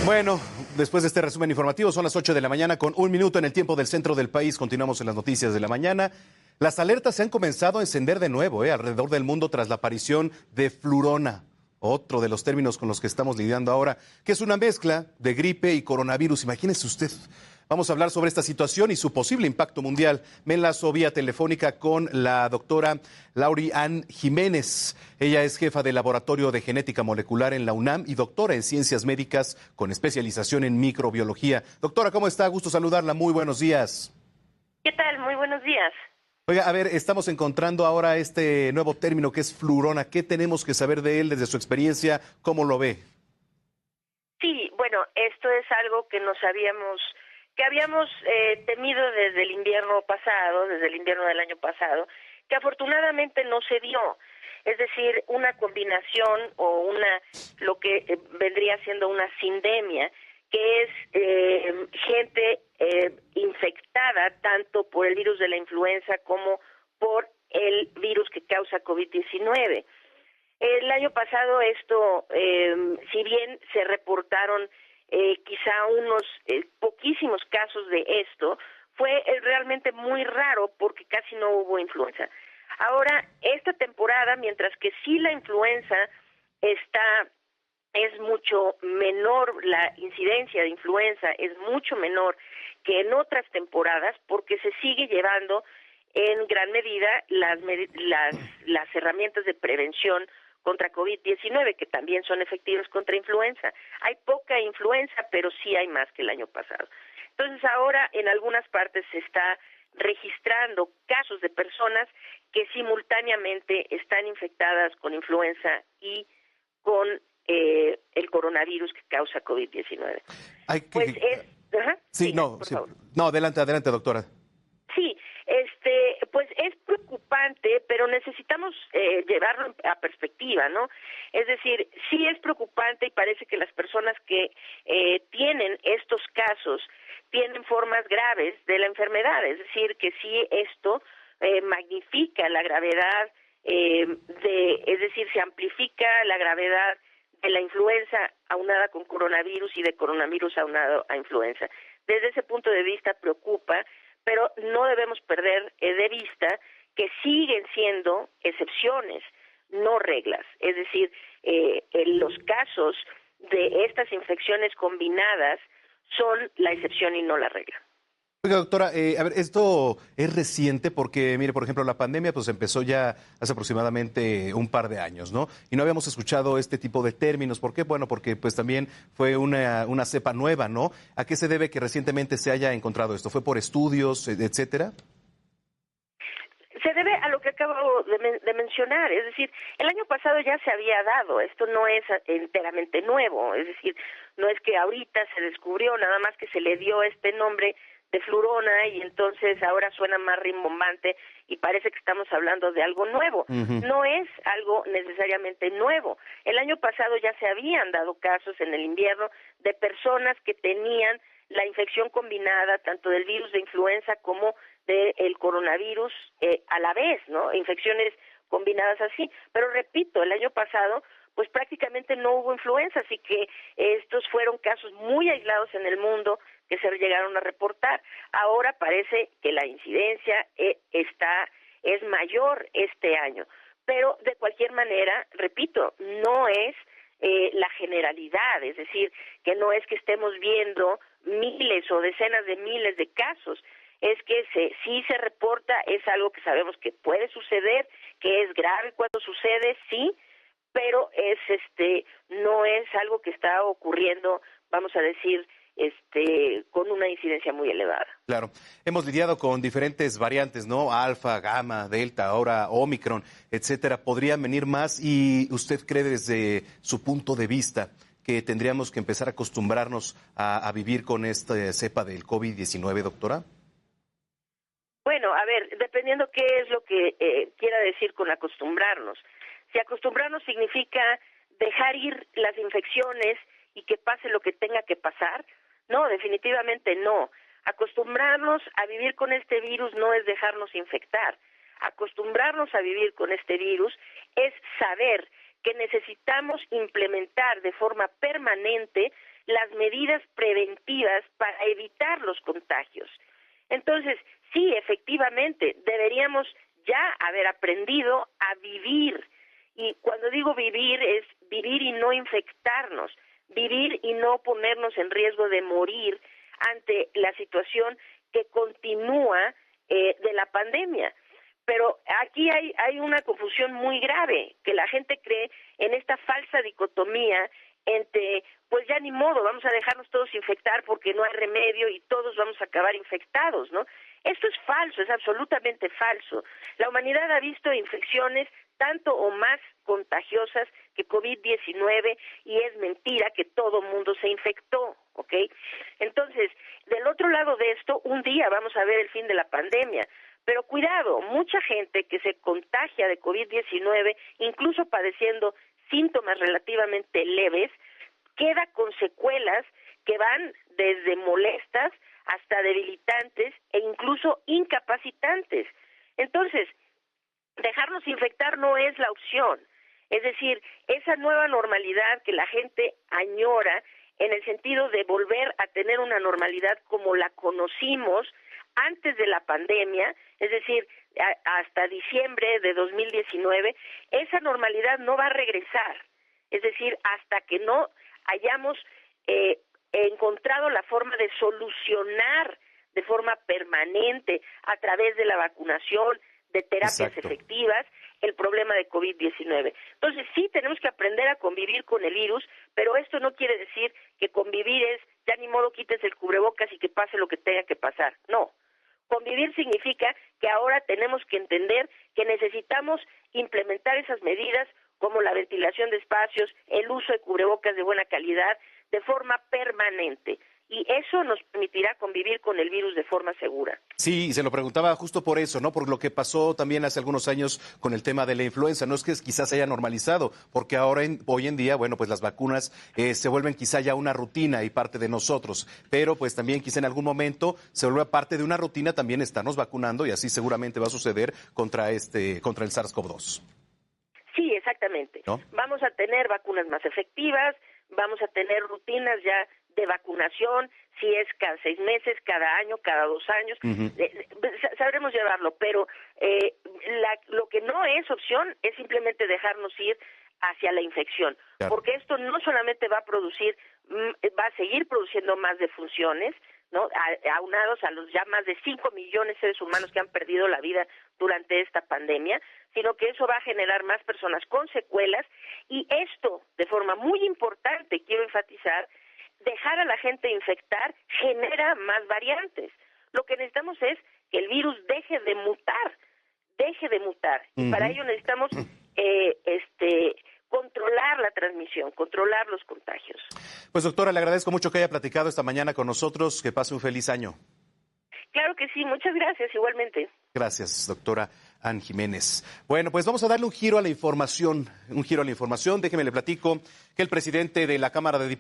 Bueno, después de este resumen informativo, son las 8 de la mañana con 1 minuto en el tiempo del centro del país. Continuamos en las noticias de la mañana. Las alertas se han comenzado a encender de nuevo alrededor del mundo tras la aparición de flurona, otro de los términos con los que estamos lidiando ahora, que es una mezcla de gripe y coronavirus. Imagínese usted. Vamos a hablar sobre esta situación y su posible impacto mundial. Me enlazo vía telefónica con la doctora Lauri Ann Jiménez. Ella es jefa del Laboratorio de Genética Molecular en la UNAM y doctora en Ciencias Médicas con especialización en microbiología. Doctora, ¿cómo está? Gusto saludarla. Muy buenos días. ¿Qué tal? Muy buenos días. Oiga, a ver, estamos encontrando ahora este nuevo término que es flurona. ¿Qué tenemos que saber de él desde su experiencia? ¿Cómo lo ve? Sí, bueno, esto es algo que habíamos temido desde el invierno pasado, desde el invierno del año pasado, que afortunadamente no se dio. Es decir, una combinación o lo que vendría siendo una sindemia, que es gente infectada tanto por el virus de la influenza como por el virus que causa COVID-19. El año pasado esto, si bien se reportaron quizá unos poquísimos casos de esto, fue realmente muy raro porque casi no hubo influenza. Ahora, esta temporada, mientras que sí la influenza es mucho menor, la incidencia de influenza es mucho menor que en otras temporadas porque se sigue llevando en gran medida las herramientas de prevención contra COVID-19, que también son efectivos contra influenza. Hay poca influenza, pero sí hay más que el año pasado. Entonces ahora en algunas partes se está registrando casos de personas que simultáneamente están infectadas con influenza y con el coronavirus que causa COVID-19. Pues es... Ajá, Sí, diga, no, por sí. favor. No, adelante, doctora. Sí, pues es preocupante, pero necesitamos llevarlo a perspectiva, ¿no? Es decir, sí es preocupante y parece que las personas que tienen estos casos tienen formas graves de la enfermedad, es decir, que sí esto magnifica la gravedad es decir, se amplifica la gravedad de la influenza aunada con coronavirus y de coronavirus aunado a influenza. Desde ese punto de vista preocupa, pero no debemos perder de vista que siguen siendo excepciones, no reglas. Es decir, en los casos de estas infecciones combinadas son la excepción y no la regla. Oiga, doctora, a ver, esto es reciente porque, mire, por ejemplo, la pandemia pues empezó ya hace aproximadamente un par de años, ¿no? Y no habíamos escuchado este tipo de términos. ¿Por qué? Bueno, porque pues también fue una cepa nueva, ¿no? ¿A qué se debe que recientemente se haya encontrado esto? ¿Fue por estudios, etcétera? Se debe a lo que acabo de mencionar, es decir, el año pasado ya se había dado, esto no es enteramente nuevo, es decir, no es que ahorita se descubrió, nada más que se le dio este nombre de flurona y entonces ahora suena más rimbombante y parece que estamos hablando de algo nuevo. No es algo necesariamente nuevo. El año pasado ya se habían dado casos en el invierno de personas que tenían la infección combinada tanto del virus de influenza como del coronavirus a la vez, ¿no? Infecciones combinadas así. Pero repito, el año pasado pues prácticamente no hubo influenza, así que estos fueron casos muy aislados en el mundo que se llegaron a reportar. Ahora parece que la incidencia es mayor este año, pero de cualquier manera, repito, no es la generalidad, es decir, que no es que estemos viendo miles o decenas de miles de casos, es que sí se reporta, es algo que sabemos que puede suceder, que es grave cuando sucede, sí, pero no es algo que está ocurriendo, vamos a decir, con una incidencia muy elevada. Claro, hemos lidiado con diferentes variantes, ¿no? Alfa, gamma, delta, ahora Omicron, etcétera. ¿Podrían venir más? ¿Y usted cree desde su punto de vista que tendríamos que empezar a acostumbrarnos a vivir con esta cepa del COVID-19, doctora? Bueno, a ver, dependiendo qué es lo que quiera decir con acostumbrarnos. Si acostumbrarnos significa dejar ir las infecciones y que pase lo que tenga que pasar, no, definitivamente no. Acostumbrarnos a vivir con este virus no es dejarnos infectar. Acostumbrarnos a vivir con este virus es saber que necesitamos implementar de forma permanente las medidas preventivas para evitar los contagios. Entonces, sí, efectivamente, deberíamos ya haber aprendido a vivir. Y cuando digo vivir, es vivir y no infectarnos, vivir y no ponernos en riesgo de morir ante la situación que continúa de la pandemia. Pero aquí hay una confusión muy grave, que la gente cree en esta falsa dicotomía entre, pues ya ni modo, vamos a dejarnos todos infectar porque no hay remedio y todos vamos a acabar infectados, ¿no? Esto es falso, es absolutamente falso. La humanidad ha visto infecciones tanto o más contagiosas que COVID-19 y es mentira que todo mundo se infectó, ¿ok? Entonces, del otro lado de esto, un día vamos a ver el fin de la pandemia. Pero cuidado, mucha gente que se contagia de COVID-19, incluso padeciendo síntomas relativamente leves, queda con secuelas que van desde molestas hasta debilitantes e incluso incapacitantes. Entonces, dejarnos infectar no es la opción. Es decir, esa nueva normalidad que la gente añora en el sentido de volver a tener una normalidad como la conocimos antes de la pandemia, es decir, hasta diciembre de 2019, esa normalidad no va a regresar. Es decir, hasta que no hayamos encontrado la forma de solucionar de forma permanente a través de la vacunación, de terapias efectivas, el problema de COVID-19. Entonces, sí tenemos que aprender a convivir con el virus, pero esto no quiere decir que convivir es, ya ni modo quites el cubrebocas y que pase lo que tenga que pasar. No. Convivir significa que ahora tenemos que entender que necesitamos implementar esas medidas como la ventilación de espacios, el uso de cubrebocas de buena calidad, de forma permanente. Y eso nos permitirá convivir con el virus de forma segura. Sí, se lo preguntaba justo por eso, ¿no? Por lo que pasó también hace algunos años con el tema de la influenza. No es que quizás se haya normalizado, porque ahora, hoy en día, bueno, pues las vacunas se vuelven quizá ya una rutina y parte de nosotros. Pero pues también quizá en algún momento se vuelve parte de una rutina también estarnos vacunando y así seguramente va a suceder contra el SARS-CoV-2. Sí, exactamente. ¿No? Vamos a tener vacunas más efectivas, vamos a tener rutinas ya de vacunación, si es cada 6 meses, cada año, cada 2 años, sabremos llevarlo, pero lo que no es opción es simplemente dejarnos ir hacia la infección, porque esto no solamente va a seguir produciendo más defunciones, ¿no? Aunados a los ya más de 5 millones de seres humanos que han perdido la vida durante esta pandemia, sino que eso va a generar más personas con secuelas y esto, de forma muy importante, quiero enfatizar, dejar a la gente infectar genera más variantes. Lo que necesitamos es que el virus deje de mutar. Y para ello necesitamos controlar la transmisión, controlar los contagios. Pues doctora, le agradezco mucho que haya platicado esta mañana con nosotros. Que pase un feliz año. Claro que sí, muchas gracias, igualmente. Gracias, doctora Ann Jiménez. Bueno, pues vamos a darle un giro a la información. Déjeme le platico que el presidente de la Cámara de Diputados